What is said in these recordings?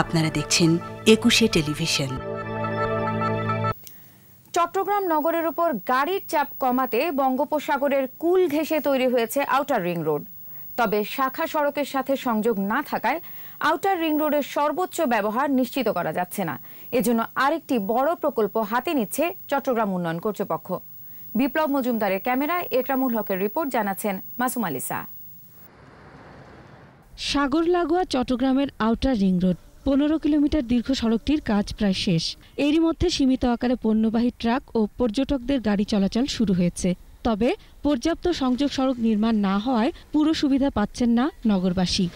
আপনারা দেখছেন ২১শে টেলিভিশন। চট্টগ্রাম নগরের উপর গাড়ির চাপ কমাতে বঙ্গোপসাগরের কূল ঘেঁষে তৈরি হয়েছে আউটার রিং রোড। তবে শাখা সড়কের সাথে সংযোগ না থাকায় আউটার রিং রোডের সর্বোচ্চ ব্যবহার নিশ্চিত করা যাচ্ছে না। এজন্য আরেকটি বড় প্রকল্প হাতে নিচ্ছে চট্টগ্রাম উন্নয়ন কর্তৃপক্ষ। বিপ্লব মজুমদারের ক্যামেরায় একরামুল হকের রিপোর্ট, জানাচ্ছেন মাসুম আলিসা। সাগর লাগোয়া চট্টগ্রামের আউটার রিং রোড ১৫ কিলোমিটার দীর্ঘ সড়কটির কাজ প্রায় শেষ। এরই মধ্যে সীমিত আকারে পণ্যবাহী ট্রাক ও পর্যটকদের গাড়ি চলাচল শুরু হয়েছে। তবে পর্যাপ্ত সংযোগ সড়ক নির্মাণ না হওয়ায় পুরো সুবিধা পাচ্ছেন না নগরবাসী।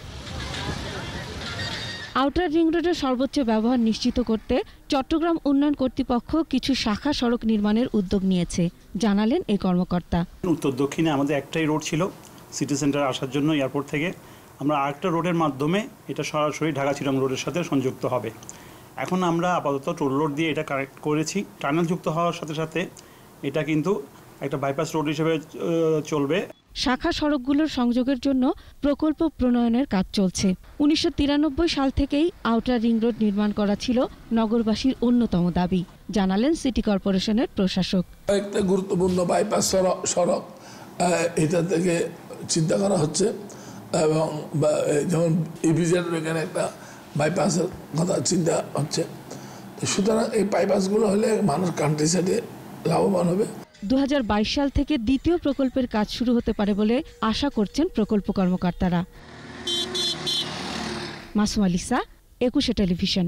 আউটার রিং রোডের সর্বোচ্চ ব্যবহার নিশ্চিত করতে চট্টগ্রাম উন্নয়ন কর্তৃপক্ষ কিছু শাখা সড়ক নির্মাণের উদ্যোগ নিয়েছে, জানালেন এই কর্মকর্তা। উত্তর দক্ষিণে আমাদের একটাই রোড ছিল সিটি সেন্টার আসার জন্য এয়ারপোর্ট থেকে। আমরা আরেকটা রোডের মাধ্যমে এটা সরাসরি ঢাকা চিটাগং রোডের সাথে সংযুক্ত হবে। এখন আমরা আপাতত টোল রোড দিয়ে এটা কানেক্ট করেছি। টানেল যুক্ত হওয়ার সাথে সাথে এটা কিন্তু একটা বাইপাস রোড হিসেবে চলবে। শাখা সড়কগুলোর সংযোগের জন্য প্রকল্প প্রণয়নের কাজ চলছে। ১৯৯৩ সাল থেকেই আউটার রিং রোড নির্মাণ করা ছিল নগরবাসীর অন্যতম দাবি, জানালেন সিটি কর্পোরেশনের প্রশাসক। একটা গুরুত্বপূর্ণ বাইপাস সড়ক এটা থেকে চিন্তা করা হচ্ছে, এবং যেমন ইভিজেডের এখানে একটা বাইপাসের কথা চিন্তা হচ্ছে। সুতরাং এই বাইপাসগুলো হলে মানুষ কান্ট্রি সাইডে লাভবান হবে। ২০২২ সাল থেকে দ্বিতীয় প্রকল্পের কাজ শুরু হতে পারে বলে আশা করছেন প্রকল্প কর্মকর্তারা। মাসুম আলিসা, ২১শে টেলিভিশন।